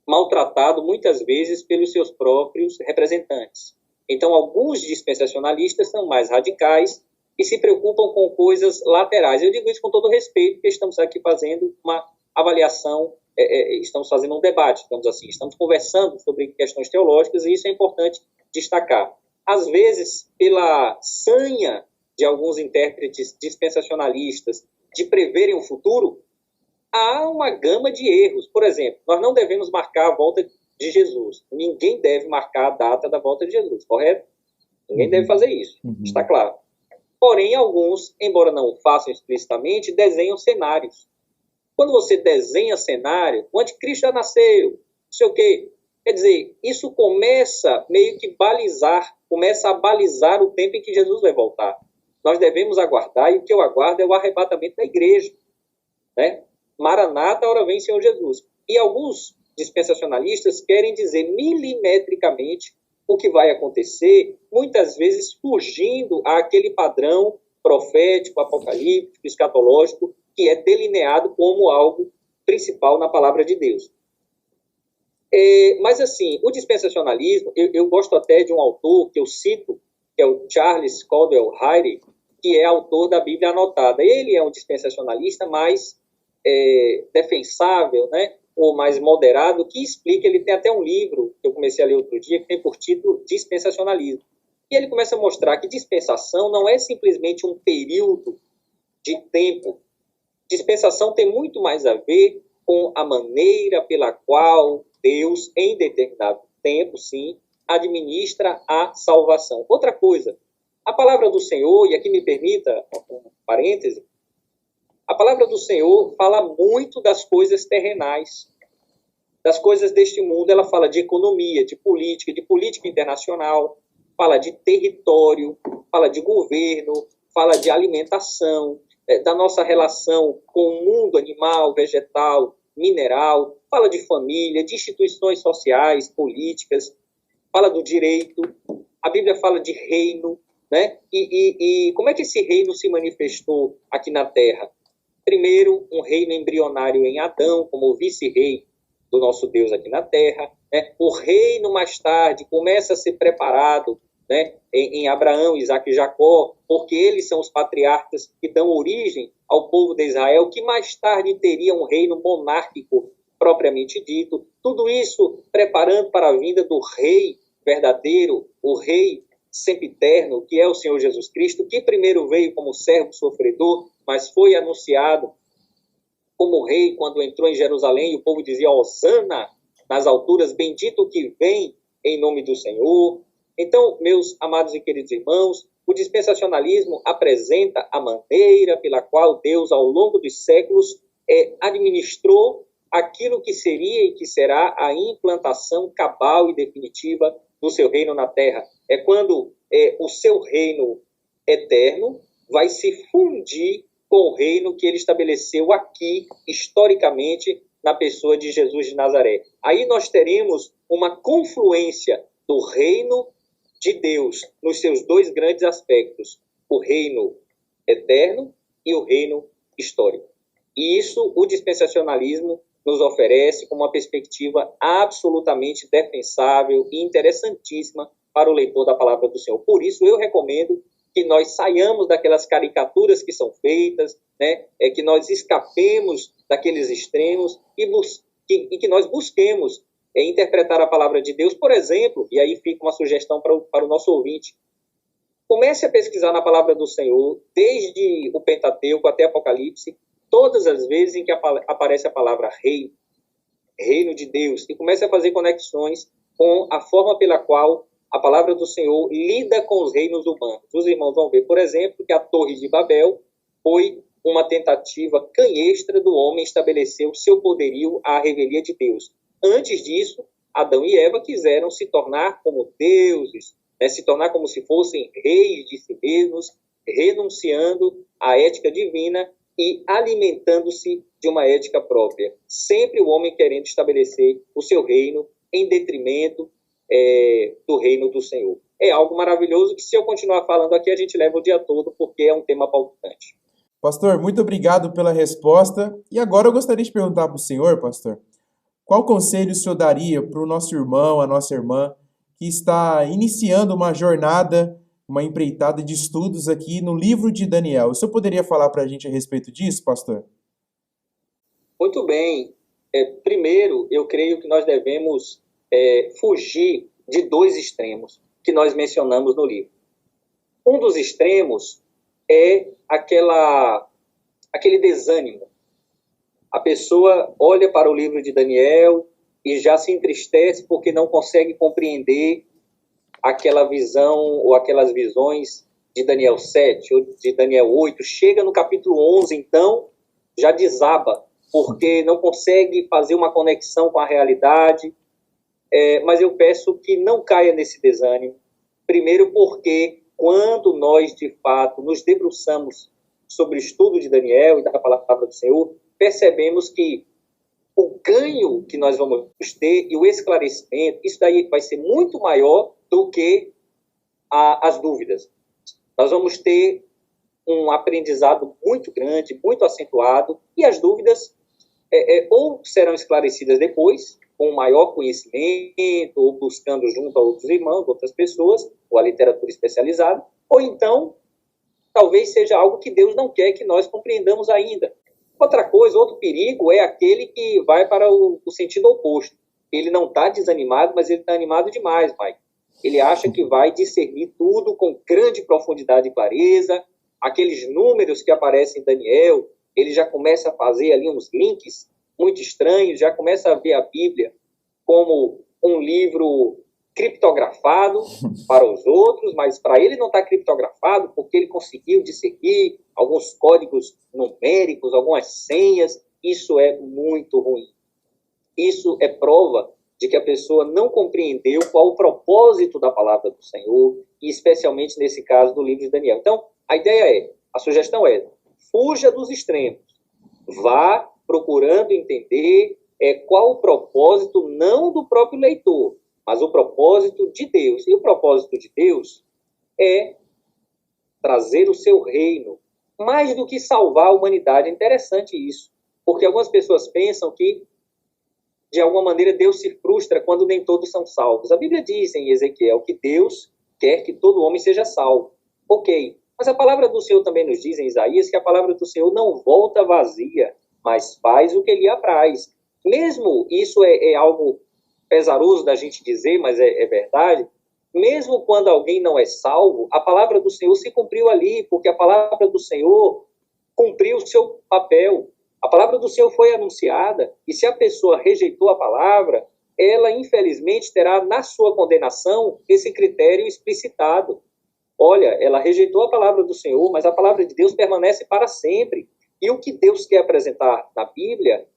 maltratado muitas vezes pelos seus próprios representantes. Então, alguns dispensacionalistas são mais radicais e se preocupam com coisas laterais. Eu digo isso com todo respeito, porque estamos aqui fazendo uma avaliação, estamos fazendo um debate, digamos assim, estamos conversando sobre questões teológicas e isso é importante destacar. Às vezes, pela sanha de alguns intérpretes dispensacionalistas de preverem o futuro, há uma gama de erros. Por exemplo, nós não devemos marcar a volta de Jesus. Ninguém deve marcar a data da volta de Jesus, correto? Ninguém deve fazer isso, está claro. Porém, alguns, embora não o façam explicitamente, desenham cenários. Quando você desenha cenário, o anticristo já nasceu, não sei o quê. Quer dizer, isso começa meio que começa a balizar o tempo em que Jesus vai voltar. Nós devemos aguardar, e o que eu aguardo é o arrebatamento da igreja, né? Maranata, ora vem Senhor Jesus. E alguns dispensacionalistas querem dizer milimetricamente o que vai acontecer, muitas vezes fugindo àquele padrão profético, apocalíptico, escatológico, que é delineado como algo principal na palavra de Deus. Mas assim, o dispensacionalismo, eu gosto até de um autor que eu cito, que é o Charles Caldwell Hyde, que é autor da Bíblia Anotada. Ele é um dispensacionalista mais defensável, né, ou mais moderado, que explica, ele tem até um livro que eu comecei a ler outro dia, que tem por título Dispensacionalismo. E ele começa a mostrar que dispensação não é simplesmente um período de tempo. Dispensação tem muito mais a ver com a maneira pela qual Deus, em determinado tempo, sim, administra a salvação. Outra coisa, a palavra do Senhor, e aqui me permita um parêntese, a palavra do Senhor fala muito das coisas terrenais, das coisas deste mundo. Ela fala de economia, de política internacional, fala de território, fala de governo, fala de alimentação, da nossa relação com o mundo animal, vegetal, mineral, fala de família, de instituições sociais, políticas, fala do direito. A Bíblia fala de reino, né? E como é que esse reino se manifestou aqui na Terra? Primeiro, um reino embrionário em Adão, como o vice-rei do nosso Deus aqui na Terra. Né? O reino, mais tarde, começa a ser preparado, né, em Abraão, Isaque e Jacó, porque eles são os patriarcas que dão origem ao povo de Israel, que mais tarde teria um reino monárquico propriamente dito. Tudo isso preparando para a vinda do rei verdadeiro, o rei sempiterno, que é o Senhor Jesus Cristo, que primeiro veio como servo sofredor, mas foi anunciado como rei quando entrou em Jerusalém e o povo dizia: Hosana nas alturas, bendito o que vem em nome do Senhor. Então, meus amados e queridos irmãos, o dispensacionalismo apresenta a maneira pela qual Deus, ao longo dos séculos, administrou aquilo que seria e que será a implantação cabal e definitiva do seu reino na Terra. É quando o seu reino eterno vai se fundir com o reino que ele estabeleceu aqui, historicamente, na pessoa de Jesus de Nazaré. Aí nós teremos uma confluência do reino de Deus nos seus dois grandes aspectos, o reino eterno e o reino histórico. E isso o dispensacionalismo nos oferece como uma perspectiva absolutamente defensável e interessantíssima para o leitor da palavra do Senhor. Por isso eu recomendo que nós saiamos daquelas caricaturas que são feitas, né? Que nós escapemos daqueles extremos e que nós busquemos interpretar a palavra de Deus, por exemplo, e aí fica uma sugestão para o nosso ouvinte, comece a pesquisar na palavra do Senhor, desde o Pentateuco até Apocalipse, todas as vezes em que aparece a palavra reino, reino de Deus, e comece a fazer conexões com a forma pela qual a palavra do Senhor lida com os reinos humanos. Os irmãos vão ver, por exemplo, que a Torre de Babel foi uma tentativa canhestra do homem estabelecer o seu poderio à revelia de Deus. Antes disso, Adão e Eva quiseram se tornar como deuses, se tornar como se fossem reis de si mesmos, renunciando à ética divina e alimentando-se de uma ética própria. Sempre o homem querendo estabelecer o seu reino em detrimento do reino do Senhor. É algo maravilhoso que, se eu continuar falando aqui, a gente leva o dia todo, porque é um tema palpitante. Pastor, muito obrigado pela resposta. E agora eu gostaria de perguntar para o senhor, pastor, qual conselho o senhor daria para o nosso irmão, a nossa irmã, que está iniciando uma jornada, uma empreitada de estudos aqui no livro de Daniel? O senhor poderia falar para a gente a respeito disso, pastor? Muito bem. Primeiro, eu creio que nós devemos fugir de dois extremos que nós mencionamos no livro. Um dos extremos é aquele desânimo. A pessoa olha para o livro de Daniel e já se entristece porque não consegue compreender aquela visão ou aquelas visões de Daniel 7 ou de Daniel 8. Chega no capítulo 11, então, já desaba, porque não consegue fazer uma conexão com a realidade. Mas eu peço que não caia nesse desânimo. Primeiro porque, quando nós, de fato, nos debruçamos sobre o estudo de Daniel e da palavra do Senhor, percebemos que o ganho que nós vamos ter e o esclarecimento, isso daí vai ser muito maior do que as dúvidas. Nós vamos ter um aprendizado muito grande, muito acentuado, e as dúvidas ou serão esclarecidas depois, com maior conhecimento, ou buscando junto a outros irmãos, outras pessoas, ou a literatura especializada, ou então, talvez seja algo que Deus não quer que nós compreendamos ainda. Outra coisa, outro perigo é aquele que vai para o sentido oposto. Ele não está desanimado, mas ele está animado demais, pai. Ele acha que vai discernir tudo com grande profundidade e clareza. Aqueles números que aparecem em Daniel, ele já começa a fazer ali uns links muito estranhos, já começa a ver a Bíblia como um livro criptografado para os outros, mas para ele não está criptografado porque ele conseguiu discernir alguns códigos numéricos, algumas senhas. Isso é muito ruim. Isso é prova de que a pessoa não compreendeu qual o propósito da palavra do Senhor, e especialmente nesse caso do livro de Daniel. Então, a sugestão é, fuja dos extremos, vá procurando entender qual o propósito não do próprio leitor, mas o propósito de Deus. E o propósito de Deus é trazer o seu reino, mais do que salvar a humanidade. É interessante isso, porque algumas pessoas pensam que, de alguma maneira, Deus se frustra quando nem todos são salvos. A Bíblia diz em Ezequiel que Deus quer que todo homem seja salvo. Ok, mas a palavra do Senhor também nos diz em Isaías que a palavra do Senhor não volta vazia, mas faz o que lhe apraz. Mesmo isso é algo pesaroso da gente dizer, mas é verdade. Mesmo quando alguém não é salvo, a palavra do Senhor se cumpriu ali, porque a palavra do Senhor cumpriu o seu papel. A palavra do Senhor foi anunciada, e se a pessoa rejeitou a palavra, ela, infelizmente, terá na sua condenação esse critério explicitado. Olha, ela rejeitou a palavra do Senhor, mas a palavra de Deus permanece para sempre. E o que Deus quer apresentar na Bíblia,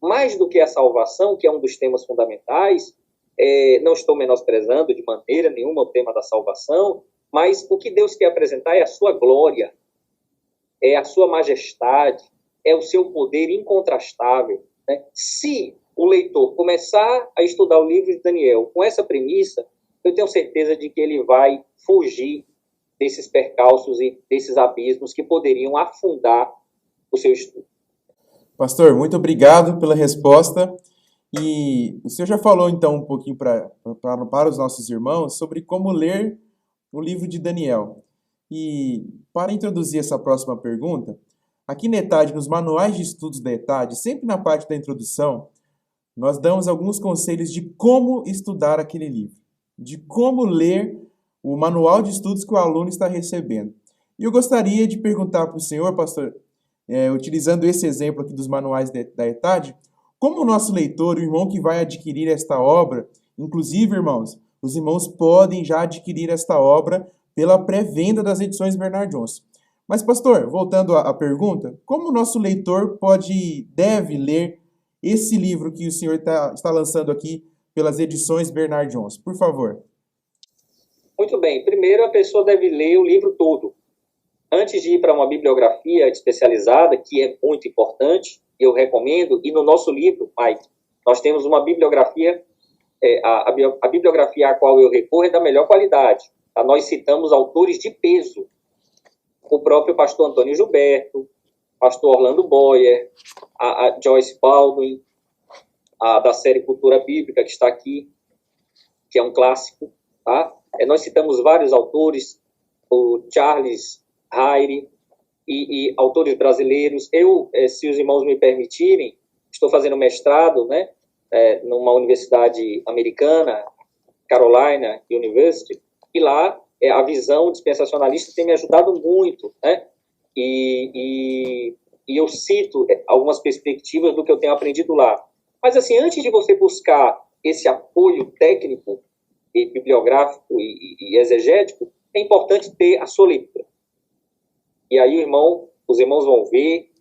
mais do que a salvação, que é um dos temas fundamentais, não estou menosprezando de maneira nenhuma o tema da salvação, mas o que Deus quer apresentar é a sua glória, é a sua majestade, é o seu poder incontrastável. Né? Se o leitor começar a estudar o livro de Daniel com essa premissa, eu tenho certeza de que ele vai fugir desses percalços e desses abismos que poderiam afundar o seu estudo. Pastor, muito obrigado pela resposta. E o senhor já falou, então, um pouquinho para os nossos irmãos sobre como ler o livro de Daniel. E para introduzir essa próxima pergunta, aqui na ETAD, nos manuais de estudos da ETAD, sempre na parte da introdução, nós damos alguns conselhos de como estudar aquele livro, de como ler o manual de estudos que o aluno está recebendo. E eu gostaria de perguntar para o senhor, pastor, utilizando esse exemplo aqui dos manuais da ETAD, como o nosso leitor, o irmão que vai adquirir esta obra, inclusive, irmãos, os irmãos podem já adquirir esta obra pela pré-venda das edições Bernard Johnson. Mas, pastor, voltando à pergunta, como o nosso leitor deve ler esse livro que o senhor está lançando aqui pelas edições Bernard Johnson? Por favor. Muito bem. Primeiro, a pessoa deve ler o livro todo. Antes de ir para uma bibliografia especializada, que é muito importante, eu recomendo, e no nosso livro, Mike, nós temos uma bibliografia, a bibliografia a qual eu recorro é da melhor qualidade. Tá? Nós citamos autores de peso. O próprio pastor Antônio Gilberto, pastor Orlando Boyer, a Joyce Baldwin, da série Cultura Bíblica, que está aqui, que é um clássico. Tá? Nós citamos vários autores, o Charles Hayre e autores brasileiros. Eu, se os irmãos me permitirem, estou fazendo mestrado, né, numa universidade americana, Carolina University, e lá a visão dispensacionalista tem me ajudado muito, né? E eu cito algumas perspectivas do que eu tenho aprendido lá. Mas, assim, antes de você buscar esse apoio técnico e bibliográfico e exegético, é importante ter a sua leitura. E aí, os irmãos vão ver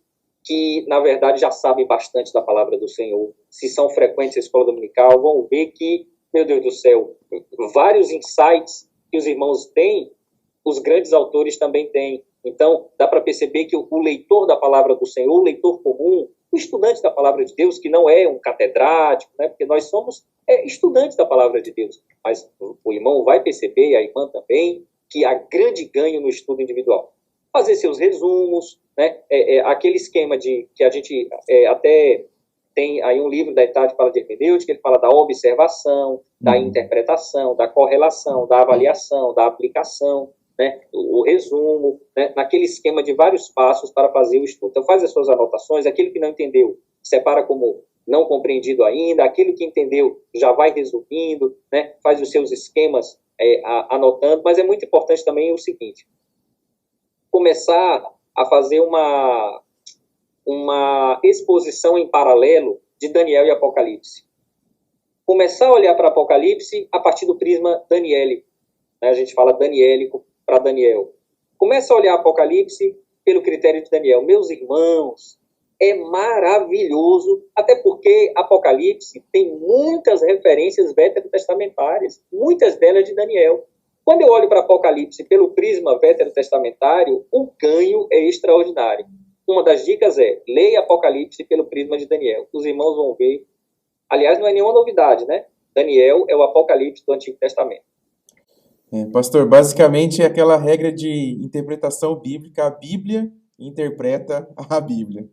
que, na verdade, já sabem bastante da palavra do Senhor. Se são frequentes à escola dominical, vão ver que, meu Deus do céu, vários insights que os irmãos têm, os grandes autores também têm. Então, dá para perceber que o leitor da palavra do Senhor, o leitor comum, o estudante da palavra de Deus, que não é um catedrático, né, porque nós somos estudantes da palavra de Deus, mas o irmão vai perceber, e a irmã também, que há grande ganho no estudo individual. Fazer seus resumos, né, aquele esquema que a gente até tem aí um livro da ETAD que fala de hermenêutica, ele fala da observação, da interpretação, da correlação, da avaliação, da aplicação, né, o resumo, né, naquele esquema de vários passos para fazer o estudo. Então, faz as suas anotações, aquele que não entendeu, separa como não compreendido ainda, aquele que entendeu já vai resumindo, né, faz os seus esquemas anotando, mas é muito importante também o seguinte, começar a fazer uma exposição em paralelo de Daniel e Apocalipse. Começar a olhar para Apocalipse a partir do prisma daniélico. Né? A gente fala daniélico para Daniel. Começa a olhar Apocalipse pelo critério de Daniel. Meus irmãos, é maravilhoso, até porque Apocalipse tem muitas referências veterotestamentárias, muitas delas de Daniel. Quando eu olho para Apocalipse pelo prisma veterotestamentário, o ganho é extraordinário. Uma das dicas é, leia Apocalipse pelo prisma de Daniel. Os irmãos vão ver. Aliás, não é nenhuma novidade, né? Daniel é o Apocalipse do Antigo Testamento. Pastor, basicamente é aquela regra de interpretação bíblica. A Bíblia interpreta a Bíblia.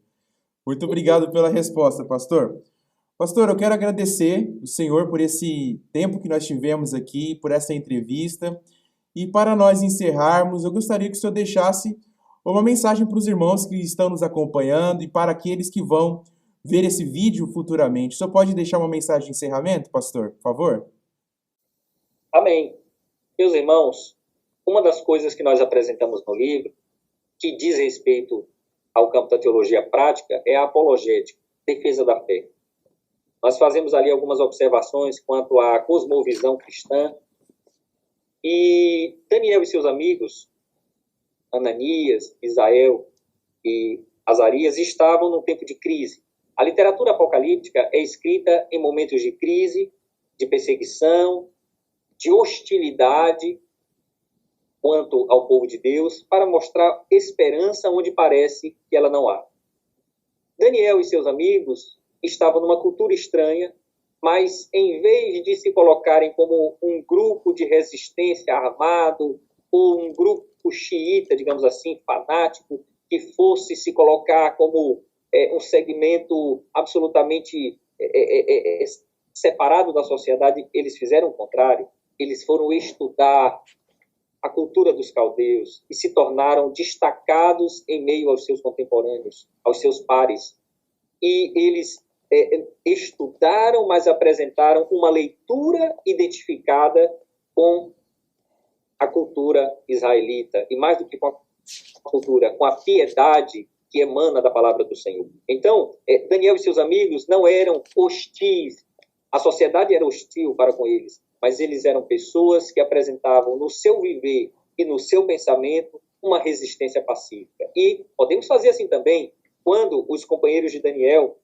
Muito obrigado pela resposta, pastor. Pastor, eu quero agradecer o senhor por esse tempo que nós tivemos aqui, por essa entrevista. E para nós encerrarmos, eu gostaria que o senhor deixasse uma mensagem para os irmãos que estão nos acompanhando e para aqueles que vão ver esse vídeo futuramente. O senhor pode deixar uma mensagem de encerramento, pastor, por favor? Amém. Meus irmãos, uma das coisas que nós apresentamos no livro, que diz respeito ao campo da teologia prática, é a apologética, defesa da fé. Nós fazemos ali algumas observações quanto à cosmovisão cristã. E Daniel e seus amigos, Ananias, Misael e Azarias, estavam num tempo de crise. A literatura apocalíptica é escrita em momentos de crise, de perseguição, de hostilidade quanto ao povo de Deus, para mostrar esperança onde parece que ela não há. Daniel e seus amigos estavam numa cultura estranha, mas em vez de se colocarem como um grupo de resistência armado, ou um grupo xiita, digamos assim, fanático, que fosse se colocar como um segmento absolutamente separado da sociedade, eles fizeram o contrário. Eles foram estudar a cultura dos caldeus e se tornaram destacados em meio aos seus contemporâneos, aos seus pares. E eles estudaram, mas apresentaram uma leitura identificada com a cultura israelita, e mais do que com a cultura, com a piedade que emana da palavra do Senhor. Então, Daniel e seus amigos não eram hostis, a sociedade era hostil para com eles, mas eles eram pessoas que apresentavam no seu viver e no seu pensamento uma resistência pacífica. E podemos fazer assim também quando os companheiros de Daniel,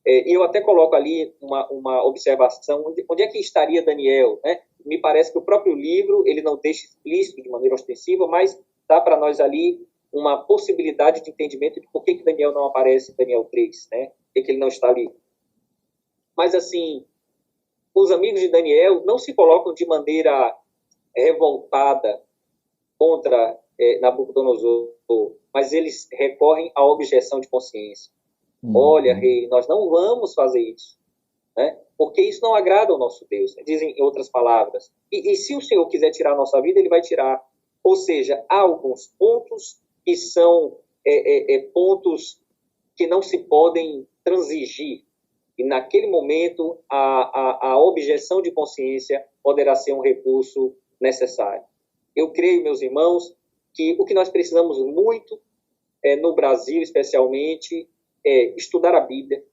e eu até coloco ali uma observação, onde é que estaria Daniel, né? Me parece que o próprio livro, ele não deixa explícito de maneira ostensiva, mas dá para nós ali uma possibilidade de entendimento de por que Daniel não aparece em Daniel 3, né? Por que ele não está ali. Mas, assim, os amigos de Daniel não se colocam de maneira revoltada contra Nabucodonosor, mas eles recorrem à objeção de consciência. Olha, rei, nós não vamos fazer isso, né? Porque isso não agrada ao nosso Deus, né? Dizem em outras palavras. E se o Senhor quiser tirar a nossa vida, ele vai tirar. Ou seja, há alguns pontos que são pontos que não se podem transigir. E naquele momento, a objeção de consciência poderá ser um recurso necessário. Eu creio, meus irmãos, que o que nós precisamos muito, no Brasil especialmente, é estudar a Bíblia,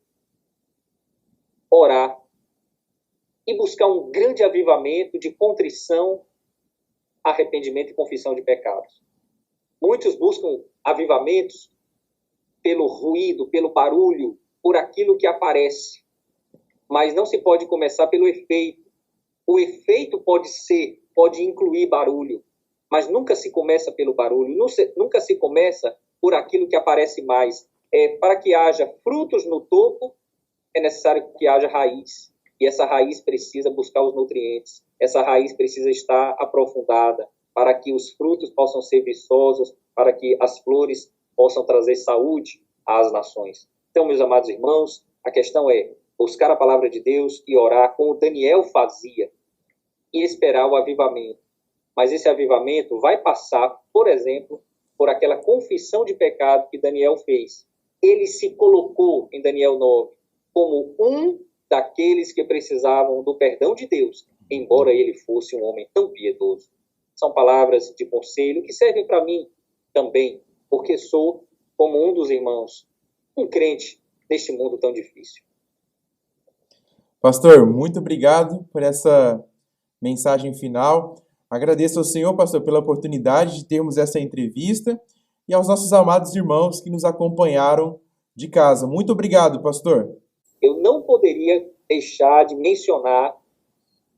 orar e buscar um grande avivamento de contrição, arrependimento e confissão de pecados. Muitos buscam avivamentos pelo ruído, pelo barulho, por aquilo que aparece. Mas não se pode começar pelo efeito. O efeito pode incluir barulho, mas nunca se começa pelo barulho, nunca se começa por aquilo que aparece mais. Para que haja frutos no topo, é necessário que haja raiz. E essa raiz precisa buscar os nutrientes. Essa raiz precisa estar aprofundada para que os frutos possam ser viçosos, para que as flores possam trazer saúde às nações. Então, meus amados irmãos, a questão é buscar a palavra de Deus e orar como Daniel fazia e esperar o avivamento. Mas esse avivamento vai passar, por exemplo, por aquela confissão de pecado que Daniel fez. Ele se colocou, em Daniel 9, como um daqueles que precisavam do perdão de Deus, embora ele fosse um homem tão piedoso. São palavras de conselho que servem para mim também, porque sou, como um dos irmãos, um crente neste mundo tão difícil. Pastor, muito obrigado por essa mensagem final. Agradeço ao Senhor, pastor, pela oportunidade de termos essa entrevista e aos nossos amados irmãos que nos acompanharam de casa. Muito obrigado, pastor. Eu não poderia deixar de mencionar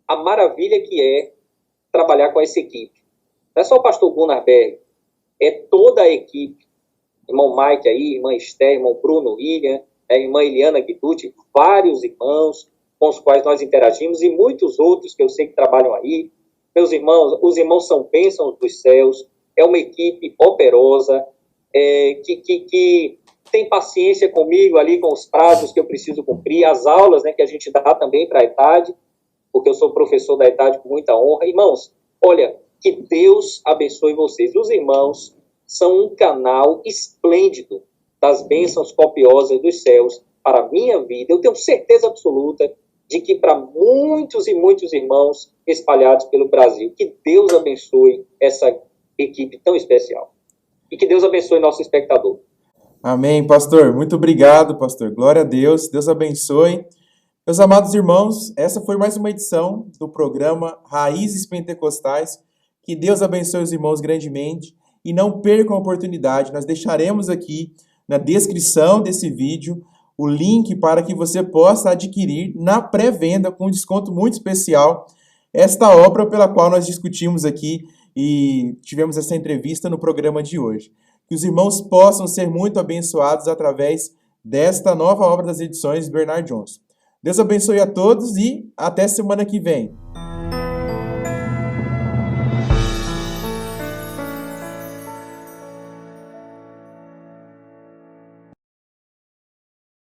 a maravilha que é trabalhar com essa equipe. Não é só o pastor Gunnar Berg, é toda a equipe. Irmão Mike aí, irmã Esther, irmão Bruno William, irmã Eliana Guiducci, vários irmãos com os quais nós interagimos e muitos outros que eu sei que trabalham aí. Meus irmãos, os irmãos são bênçãos dos céus, é uma equipe operosa, que tem paciência comigo ali com os prazos que eu preciso cumprir, as aulas, né, que a gente dá também para a ETAD, porque eu sou professor da ETAD com muita honra. Irmãos, olha, que Deus abençoe vocês. Os irmãos são um canal esplêndido das bênçãos copiosas dos céus para a minha vida. Eu tenho certeza absoluta de que para muitos e muitos irmãos espalhados pelo Brasil. Que Deus abençoe essa equipe tão especial. E que Deus abençoe nosso espectador. Amém, pastor. Muito obrigado, pastor. Glória a Deus. Deus abençoe. Meus amados irmãos, essa foi mais uma edição do programa Raízes Pentecostais. Que Deus abençoe os irmãos grandemente. E não percam a oportunidade. Nós deixaremos aqui na descrição desse vídeo o link para que você possa adquirir na pré-venda com um desconto muito especial esta obra pela qual nós discutimos aqui e tivemos essa entrevista no programa de hoje. Que os irmãos possam ser muito abençoados através desta nova obra das edições Bernard Johnson. Deus abençoe a todos e até semana que vem.